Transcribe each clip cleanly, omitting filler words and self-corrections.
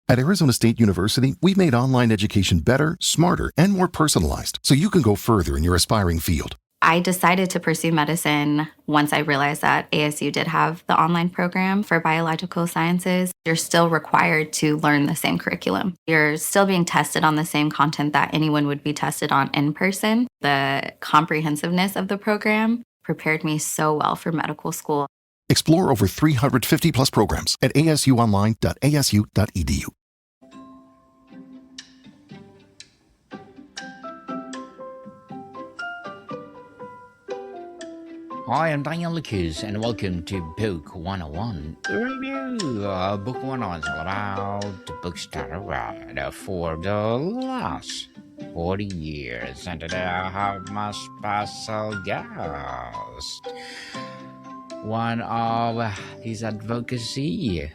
At Arizona State University, we've made online education better, smarter, and more personalized so you can go further in your aspiring field. I decided to pursue medicine once I realized that ASU did have the online program for biological sciences. You're still required to learn the same curriculum. You're still being tested on the same content that anyone would be tested on in person. The comprehensiveness of the program prepared me so well for medical school. Explore over 350 plus programs at asuonline.asu.edu. Hi, I'm Daniel Lucas, and welcome to Book 101 Review. Book 101 is all about the books that I read for the last 40 years, and today I have my special guest. One of his advocacy,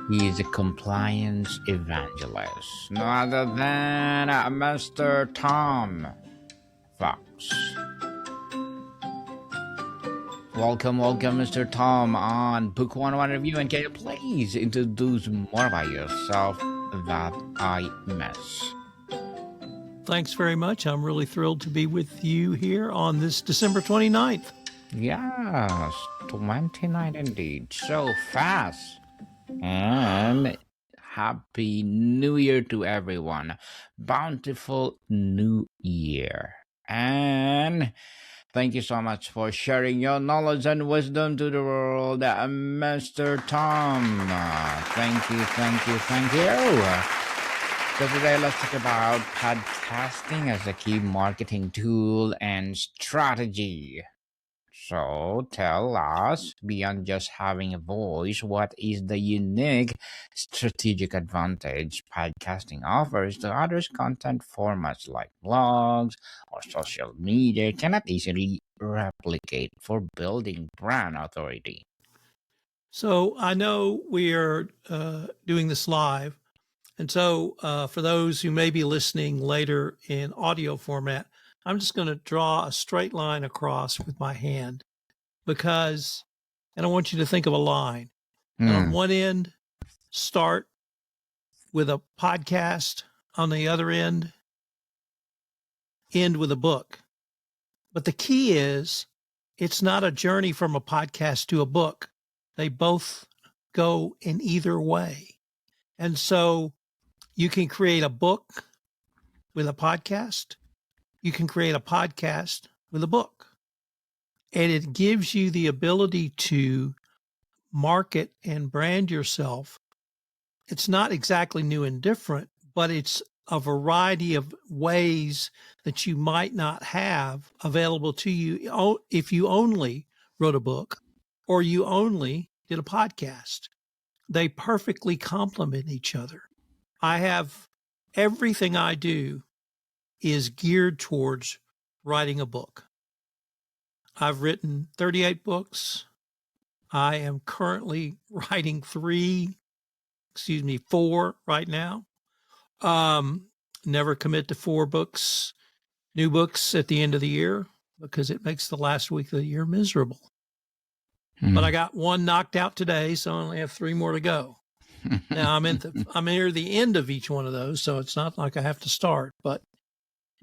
he is a compliance evangelist, no other than Mr. Tom Fox. Welcome, Mr. Tom, on Book 101 Review, and can you please introduce more about yourself that I miss? Thanks very much. I'm really thrilled to be with you here on this December 29th. Yes, 29 indeed. So fast. And Happy New Year to everyone. Bountiful New Year. And thank you so much for sharing your knowledge and wisdom to the world, Mr. Tom. Thank you. So today, let's talk about podcasting as a key marketing tool and strategy. So tell us, beyond just having a voice, what is the unique strategic advantage podcasting offers to others content formats like blogs or social media cannot easily replicate for building brand authority? So I know we are doing this live. And so for those who may be listening later in audio format, I'm just going to draw a straight line across with my hand because, and I want you to think of a line. And on one end, start with a podcast. On the other end with a book. But the key is it's not a journey from a podcast to a book. They both go in either way. And so you can create a book with a podcast. You can create a podcast with a book. And it gives you the ability to market and brand yourself. It's not exactly new and different, but it's a variety of ways that you might not have available to you if you only wrote a book or you only did a podcast. They perfectly complement each other. I have everything I do is geared towards writing a book. I've written 38 books. I am currently writing 4 right now. Never commit to 4 books, new books at the end of the year because it makes the last week of the year miserable. But I got 1 knocked out today, so I only have 3 more to go. Now I'm near the end of each one of those, so it's not like I have to start, but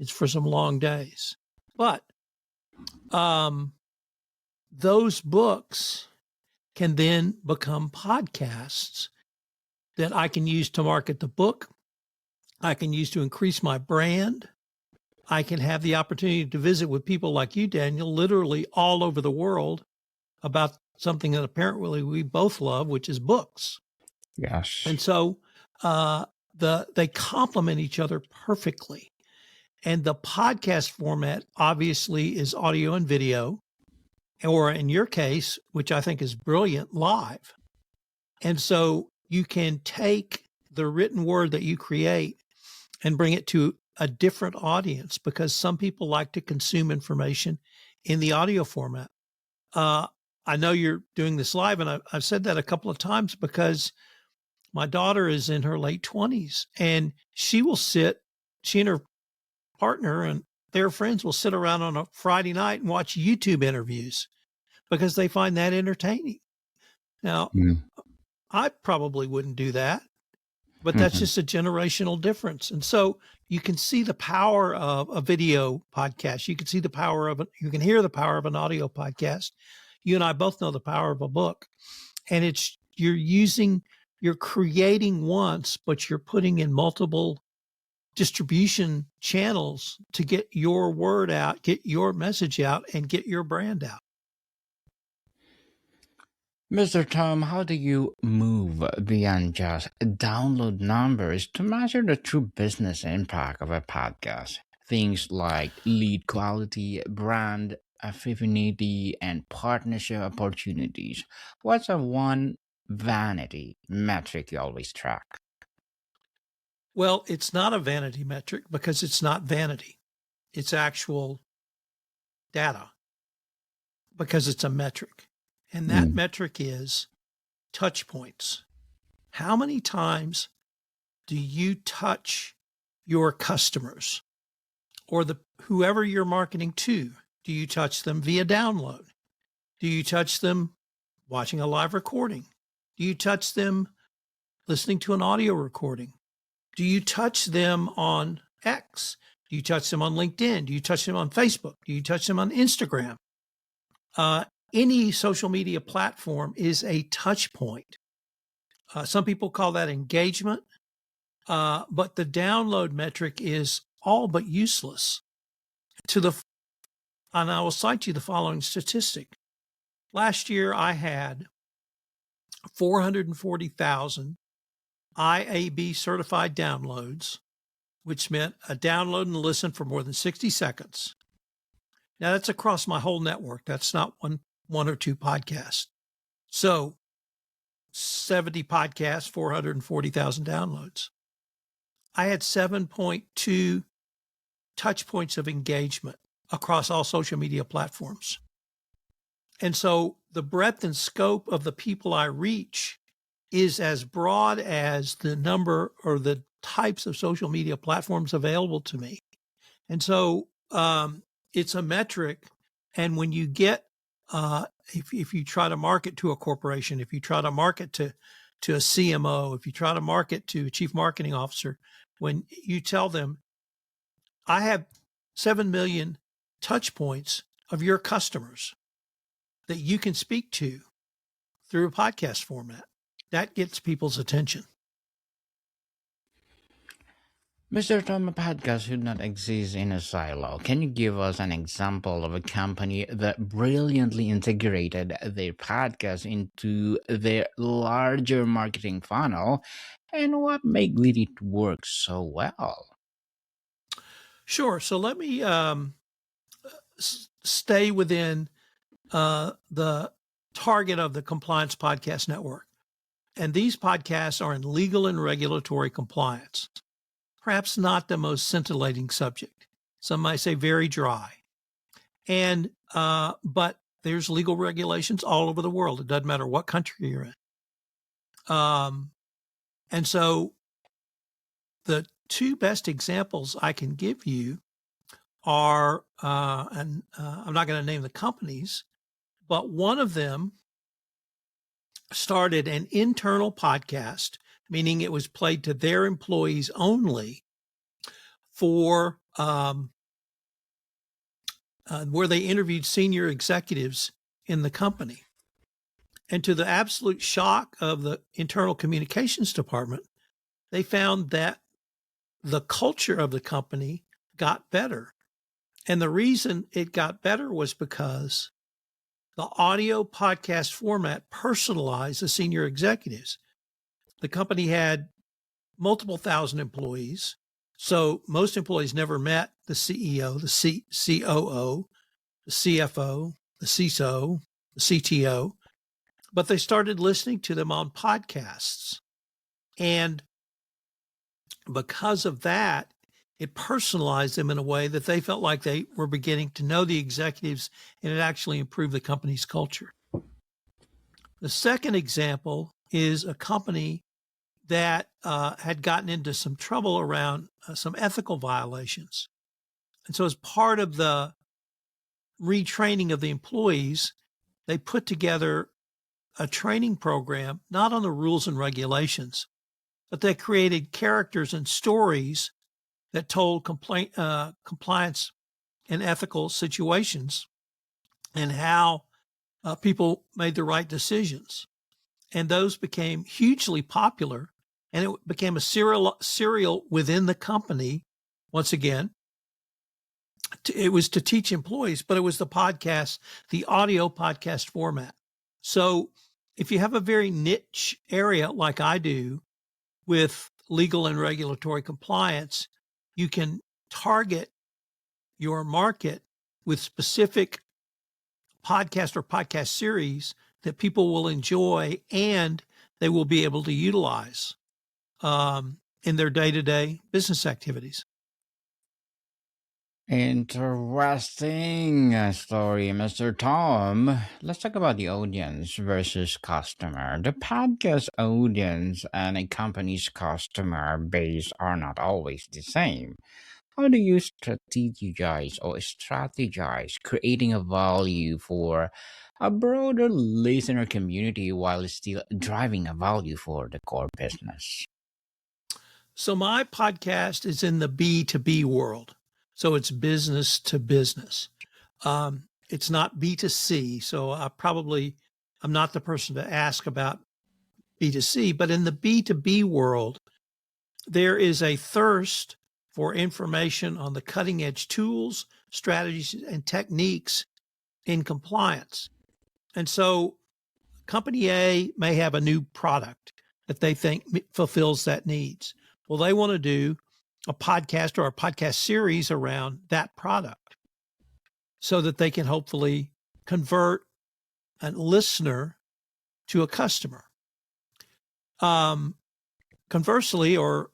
it's for some long days. But those books can then become podcasts that I can use to market the book. I can use to increase my brand. I can have the opportunity to visit with people like you, Daniel, literally all over the world about something that apparently we both love, which is books. Yes. And so they complement each other perfectly. And the podcast format obviously is audio and video, or in your case, which I think is brilliant, live. And so you can take the written word that you create and bring it to a different audience because some people like to consume information in the audio format. I know you're doing this live, and I've said that a couple of times because my daughter is in her late 20s, and she and her partner and their friends will sit around on a Friday night and watch YouTube interviews because they find that entertaining. Now, I probably wouldn't do that, but that's just a generational difference. And so you can see the power of a video podcast. You can see the power of it. You can hear the power of an audio podcast. You and I both know the power of a book, and you're creating once, but you're putting in multiple distribution channels to get your word out, get your message out, and get your brand out. Mr. Tom, how do you move beyond just download numbers to measure the true business impact of a podcast? Things like lead quality, brand affinity, and partnership opportunities. What's a one vanity metric you always track? Well, it's not a vanity metric because it's not vanity. It's actual data because it's a metric. And that metric is touch points. How many times do you touch your customers or whoever you're marketing to? Do you touch them via download? Do you touch them watching a live recording? Do you touch them listening to an audio recording? Do you touch them on X? Do you touch them on LinkedIn? Do you touch them on Facebook? Do you touch them on Instagram? Any social media platform is a touch point. Some people call that engagement, but the download metric is all but useless. And I will cite you the following statistic. Last year, I had 440,000 IAB certified downloads, which meant a download and listen for more than 60 seconds. Now, that's across my whole network. That's not one or two podcasts. So 70 podcasts, 440,000 downloads. I had 7.2 touch points of engagement across all social media platforms. And so the breadth and scope of the people I reach is as broad as the number or the types of social media platforms available to me. And so it's a metric. And when you get, if you try to market to a corporation, if you try to market to a CMO, if you try to market to a chief marketing officer, when you tell them, I have 7 million touch points of your customers that you can speak to through a podcast format, that gets people's attention. Mr. Tom, a podcast should not exist in a silo. Can you give us an example of a company that brilliantly integrated their podcast into their larger marketing funnel and what made it work so well? Sure. So let me stay within the target of the Compliance Podcast Network. And these podcasts are in legal and regulatory compliance. Perhaps not the most scintillating subject. Some might say very dry. And but there's legal regulations all over the world. It doesn't matter what country you're in. And so the two best examples I can give you are, and I'm not going to name the companies, but one of them started an internal podcast, meaning it was played to their employees only, for where they interviewed senior executives in the company. And to the absolute shock of the internal communications department, they found that the culture of the company got better. And the reason it got better was because the audio podcast format personalized the senior executives. The company had multiple thousand employees. So most employees never met the CEO, the COO, the CFO, the CISO, the CTO, but they started listening to them on podcasts. And because of that, it personalized them in a way that they felt like they were beginning to know the executives, and it actually improved the company's culture. The second example is a company that had gotten into some trouble around some ethical violations. And so as part of the retraining of the employees, they put together a training program, not on the rules and regulations, but they created characters and stories that told compliance and ethical situations and how people made the right decisions. And those became hugely popular, and it became a serial within the company. Once again, it was to teach employees, but it was the audio podcast format. So if you have a very niche area like I do with legal and regulatory compliance, you can target your market with specific podcast or podcast series that people will enjoy and they will be able to utilize in their day-to-day business activities. Interesting story, Mr. Tom. Let's talk about the audience versus customer. The podcast audience and a company's customer base are not always the same. How do you strategize creating a value for a broader listener community while still driving a value for the core business? So my podcast is in the B2B world. So it's business to business. It's not B2C. So I'm not the person to ask about B2C, but in the B2B world, there is a thirst for information on the cutting edge tools, strategies, and techniques in compliance. And so company A may have a new product that they think fulfills that needs. Well, they want to do a podcast or a podcast series around that product so that they can hopefully convert a listener to a customer. Conversely, or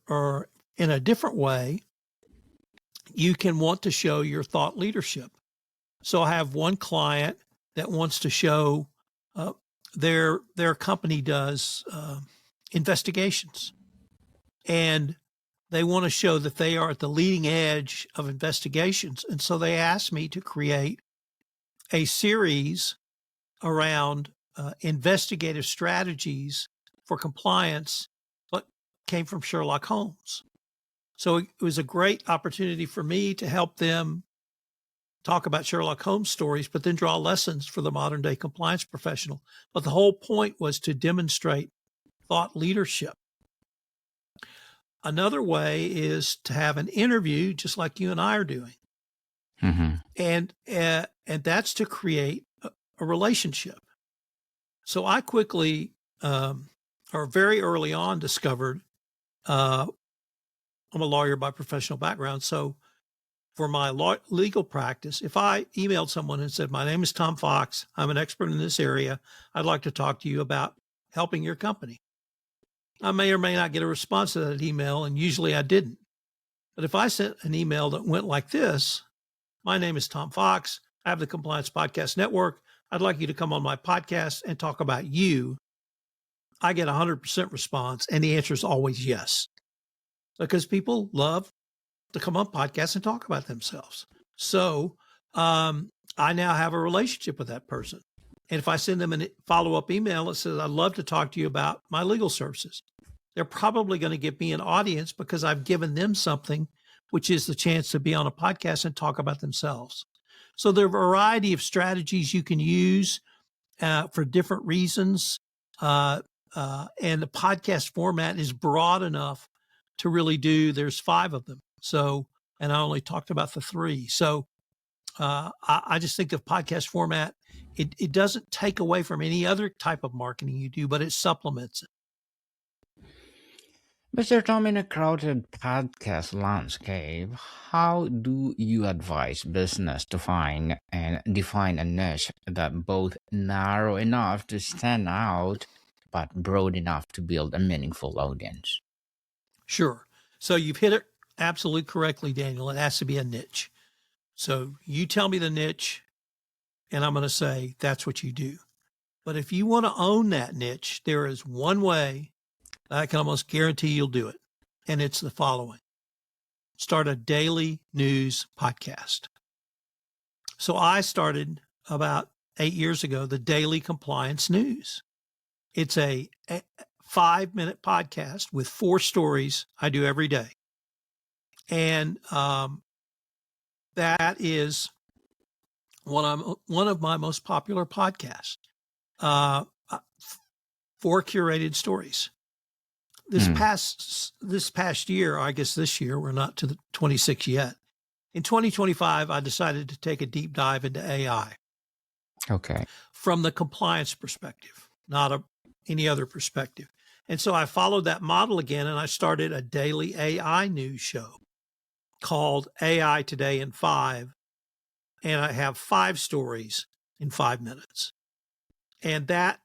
in a different way, you can want to show your thought leadership. So I have one client that wants to show their company does investigations, and they want to show that they are at the leading edge of investigations. And so they asked me to create a series around investigative strategies for compliance, but came from Sherlock Holmes. So it was a great opportunity for me to help them talk about Sherlock Holmes stories, but then draw lessons for the modern day compliance professional. But the whole point was to demonstrate thought leadership. Another way is to have an interview, just like you and I are doing. Mm-hmm. And that's to create a relationship. So I quickly, or very early on, discovered I'm a lawyer by professional background. So for my legal practice, if I emailed someone and said, my name is Tom Fox, I'm an expert in this area, I'd like to talk to you about helping your company, I may or may not get a response to that email, and usually I didn't. But if I sent an email that went like this, my name is Tom Fox, I have the Compliance Podcast Network, I'd like you to come on my podcast and talk about you, I get 100% response, and the answer is always yes. Because people love to come on podcasts and talk about themselves. So I now have a relationship with that person. And if I send them a follow-up email that says, I'd love to talk to you about my legal services, they're probably going to give me an audience because I've given them something, which is the chance to be on a podcast and talk about themselves. So there are a variety of strategies you can use for different reasons. And the podcast format is broad enough to really there's 5 of them. So, and I only talked about the 3. So I just think the podcast format, it doesn't take away from any other type of marketing you do, but it supplements it. Mr. Tom, in a crowded podcast landscape, how do you advise business to find and define a niche that both narrow enough to stand out, but broad enough to build a meaningful audience? Sure. So you've hit it absolutely correctly, Daniel. It has to be a niche. So you tell me the niche, and I'm going to say that's what you do. But if you want to own that niche, there is one way I can almost guarantee you'll do it. And it's the following: start a daily news podcast. So I started about 8 years ago, the Daily Compliance News. It's a 5-minute podcast with 4 stories I do every day. And that is one of my most popular podcasts. 4 curated stories. This past year, I guess this year, we're not to the 26 yet. In 2025, I decided to take a deep dive into AI. Okay. From the compliance perspective, not any other perspective. And so I followed that model again, and I started a daily AI news show called AI Today in 5. And I have 5 stories in 5 minutes. And that,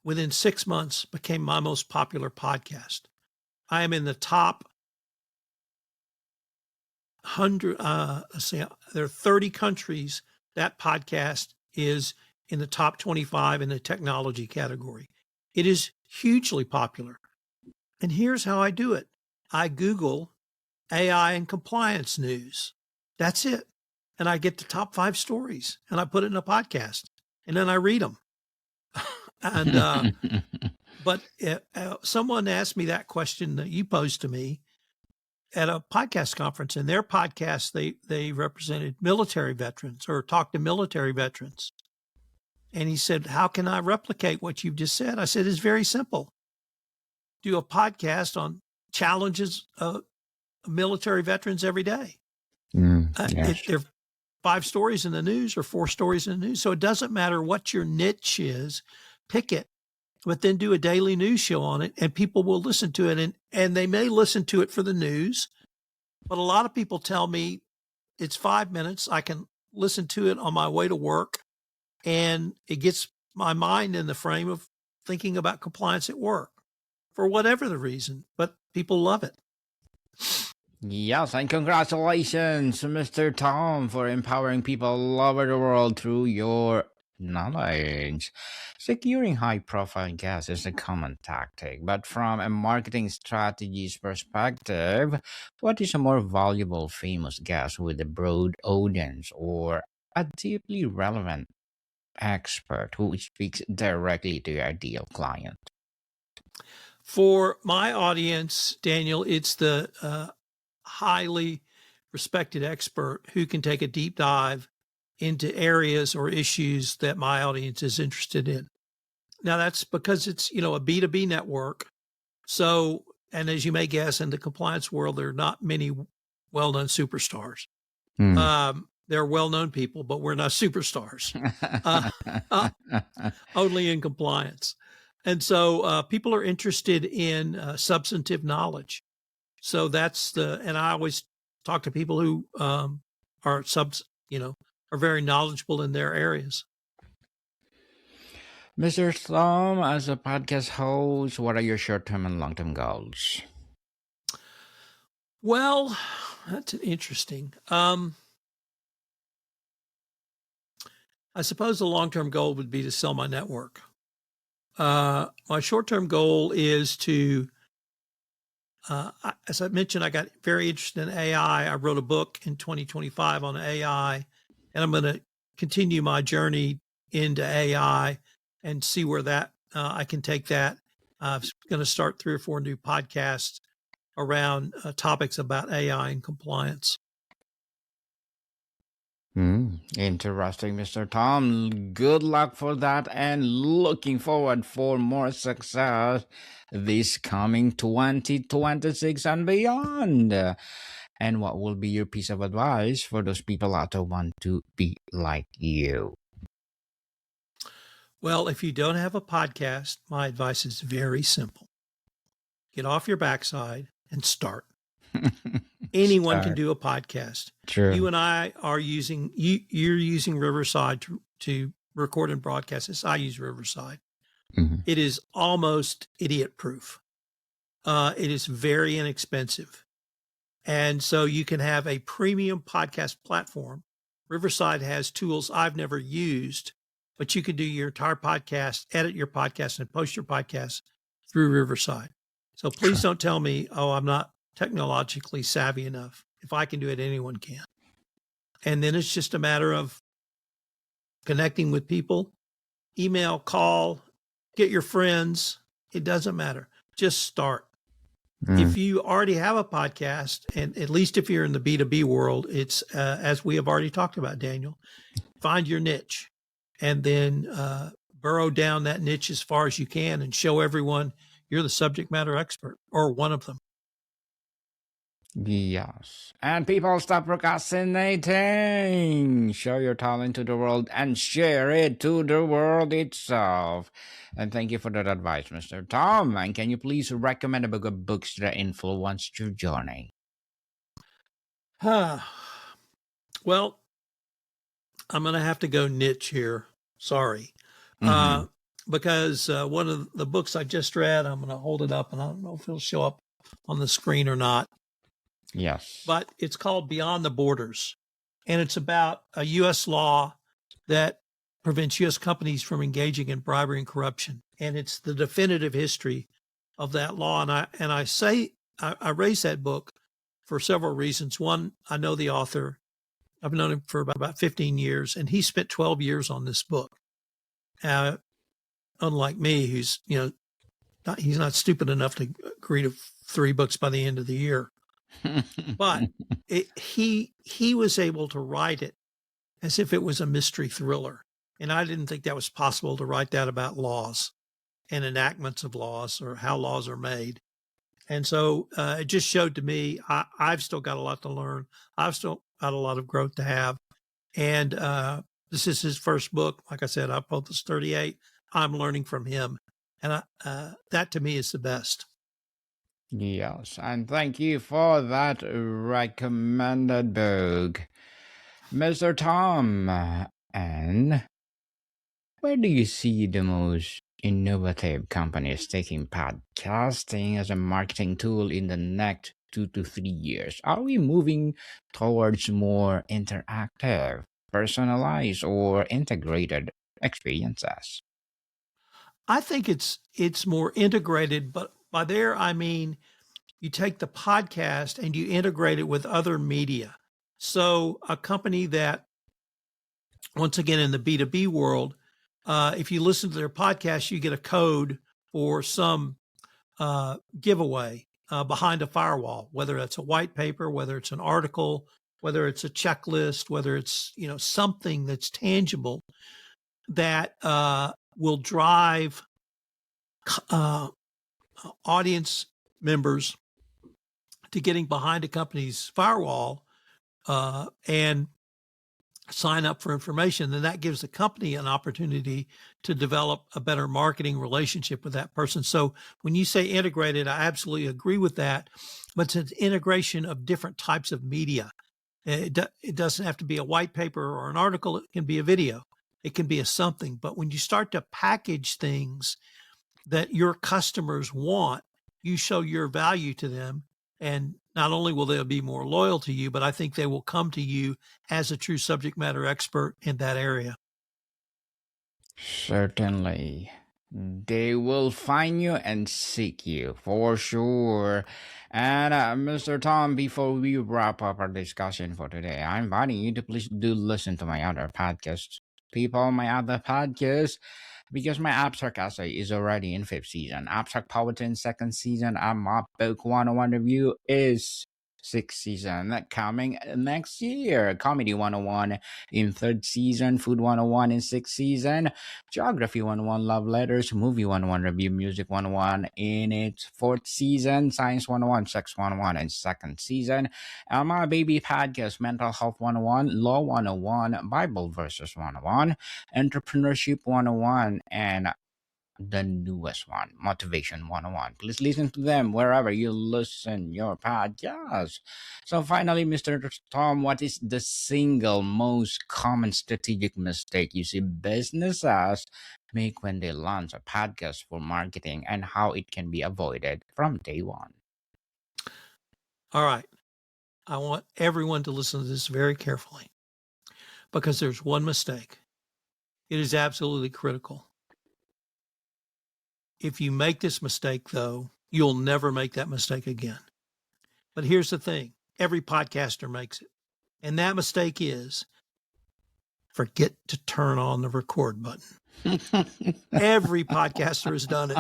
within 6 months, became my most popular podcast. I am in the top 100, there are 30 countries that podcast is in the top 25 in the technology category. It is hugely popular. And here's how I do it. I Google AI and compliance news. That's it. And I get the top 5 stories and I put it in a podcast and then I read them. And, but someone asked me that question that you posed to me at a podcast conference. In their podcast, they represented military veterans or talked to military veterans. And he said, how can I replicate what you've just said? I said, it's very simple. Do a podcast on challenges of military veterans every day. Yes. There are 5 stories in the news or 4 stories in the news. So it doesn't matter what your niche is, pick it, but then do a daily news show on it and people will listen to it. And they may listen to it for the news, but a lot of people tell me it's 5 minutes. I can listen to it on my way to work and it gets my mind in the frame of thinking about compliance at work for whatever the reason, but people love it. Yes, and congratulations, Mr. Tom, for empowering people all over the world through your knowledge. Securing high-profile guests is a common tactic, but from a marketing strategies perspective, what is a more valuable famous guest with a broad audience or a deeply relevant expert who speaks directly to your ideal client? For my audience, Daniel, it's the highly respected expert who can take a deep dive into areas or issues that my audience is interested in. Now that's because it's, a B2B network. So, and as you may guess, in the compliance world, there are not many well-known superstars. They're well-known people, but we're not superstars, only in compliance. And so people are interested in substantive knowledge. So that's and I always talk to people who are very knowledgeable in their areas. Mr. Thom, as a podcast host, what are your short-term and long-term goals? Well, that's interesting. I suppose the long-term goal would be to sell my network. My short-term goal is to, as I mentioned, I got very interested in AI. I wrote a book in 2025 on AI, and I'm going to continue my journey into AI and see where that I can take that. I'm going to start 3 or 4 new podcasts around topics about AI and compliance. Interesting, Mr. Tom. Good luck for that and looking forward for more success this coming 2026 and beyond. And what will be your piece of advice for those people out there who want to be like you? Well, if you don't have a podcast, my advice is very simple. Get off your backside and start. Anyone can do a podcast. True. You and I are you're using Riverside to record and broadcast this. I use Riverside. Mm-hmm. It is almost idiot proof. It is very inexpensive. And so you can have a premium podcast platform. Riverside has tools I've never used, but you can do your entire podcast, edit your podcast, and post your podcast through Riverside. So please don't tell me, I'm not technologically savvy enough. If I can do it, anyone can. And then it's just a matter of connecting with people, email, call, get your friends. It doesn't matter. just start. Mm. If you already have a podcast, and at least if you're in the B2B world, it's as we have already talked about, Daniel, find your niche and then burrow down that niche as far as you can and show everyone you're the subject matter expert or one of them. Yes. And people, stop procrastinating. Show your talent to the world and share it to the world itself. And thank you for that advice, Mr. Tom. And can you please recommend a book of books that influenced your journey? Well, I'm going to have to go niche here. Sorry. Mhm. Because one of the books I just read, I'm going to hold it up and I don't know if it'll show up on the screen or not, Yes. but it's called Beyond the Borders. And it's about a U.S. law that prevents U.S. companies from engaging in bribery and corruption. And it's the definitive history of that law. And I raised that book for several reasons. One, I know the author. I've known him for about 15 years, and he spent 12 years on this book. Unlike me, who's, he's not stupid enough to agree to 3 books by the end of the year. But he was able to write it as if it was a mystery thriller. And I didn't think that was possible to write that about laws and enactments of laws or how laws are made. And so it just showed to me I've still got a lot to learn. I've still got a lot of growth to have. And this is his first book. Like I said, I published 38. I'm learning from him. And that to me is the best. Yes, and thank you for that recommended book, Mr. Tom. And where do you see the most innovative companies taking podcasting as a marketing tool in the next 2 to 3 years? Are we moving towards more interactive, personalized, or integrated experiences? I think it's more integrated, but by there I mean you take the podcast and you integrate it with other media. So a company that, once again, in the B2B world, if you listen to their podcast, you get a code or some giveaway behind a firewall, whether it's a white paper, whether it's an article, whether it's a checklist, whether it's something that's tangible that will drive audience members to getting behind a company's firewall and sign up for information, then that gives the company an opportunity to develop a better marketing relationship with that person. So when you say integrated, I absolutely agree with that, but it's an integration of different types of media. It doesn't have to be a white paper or an article. It can be a video. It can be a something. But when you start to package things that your customers want, you show your value to them. And not only will they be more loyal to you, but I think they will come to you as a true subject matter expert in that area. Certainly. They will find you and seek you for sure. And Mr. Tom, before we wrap up our discussion for today, I'm inviting you to please do listen to my other podcasts. People, my other podcasts, because my Abstract Essay is already in 5th season. Abstract Poetry in 2nd season. I'm up Book 101 Review is 6th season coming next year. Comedy 101 in 3rd season. Food 101 in 6th season. Geography 101 Love Letters. Movie 101 Review. Music 101 in its 4th season. Science 101. Sex 101 in 2nd season. My baby podcast Mental Health 101. Law 101. Bible Verses 101. Entrepreneurship 101. And the newest one, Motivation 101. Please listen to them wherever you listen your podcast. So finally, Mr. Tom, what is the single most common strategic mistake you see businesses make when they launch a podcast for marketing, and how it can be avoided from day one? All right. I want everyone to listen to this very carefully because there's one mistake. It is absolutely critical. If you make this mistake, though, you'll never make that mistake again. But here's the thing. Every podcaster makes it. And that mistake is forget to turn on the record button. Every podcaster has done it.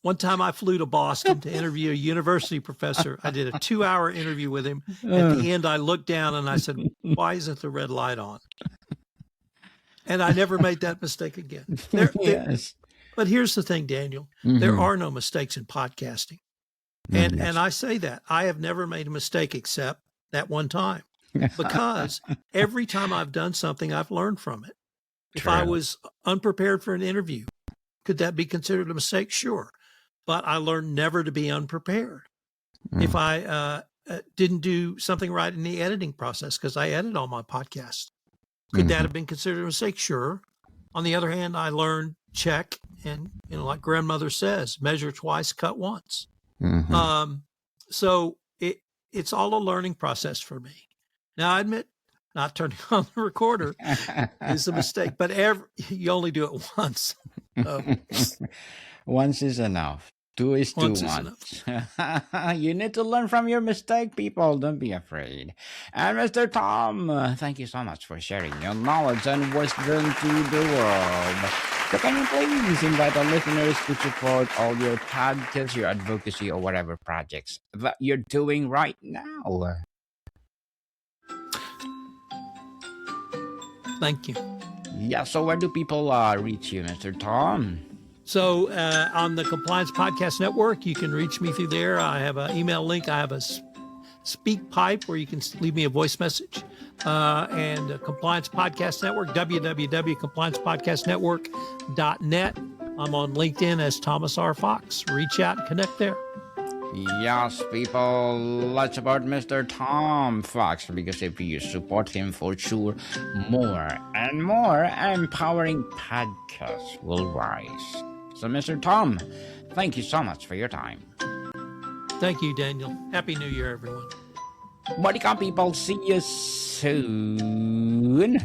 One time I flew to Boston to interview a university professor. I did a 2-hour interview with him. At the end, I looked down and I said, "Why isn't the red light on?" And I never made that mistake again. Yes. But here's the thing, Daniel. There are no mistakes in podcasting. And I say that. I have never made a mistake except that one time. Because every time I've done something, I've learned from it. If I was unprepared for an interview, could that be considered a mistake? Sure. But I learned never to be unprepared. If I didn't do something right in the editing process, because I edit all my podcasts, could that have been considered a mistake? Sure. On the other hand, I learned check and, like grandmother says, measure twice, cut once. So it's all a learning process for me. Now, I admit not turning on the recorder is a mistake, but you only do it once. Once is enough. Two is too much. You need to learn from your mistake, people. Don't be afraid. And Mr. Tom, thank you so much for sharing your knowledge and wisdom to the world. So can you please invite our listeners to support all your podcasts, your advocacy, or whatever projects that you're doing right now? Thank you. Yeah, so where do people reach you, Mr. Tom? So on the Compliance Podcast Network, you can reach me through there. I have an email link. I have a speak pipe where you can leave me a voice message. And Compliance Podcast Network, www.compliancepodcastnetwork.net. I'm on LinkedIn as Thomas R. Fox. Reach out and connect there. Yes, people, let's support Mr. Tom Fox, because if you support him, for sure, more and more empowering podcasts will rise. So, Mr. Tom, thank you so much for your time. Thank you, Daniel. Happy New Year, everyone. Buddy, people, see you soon.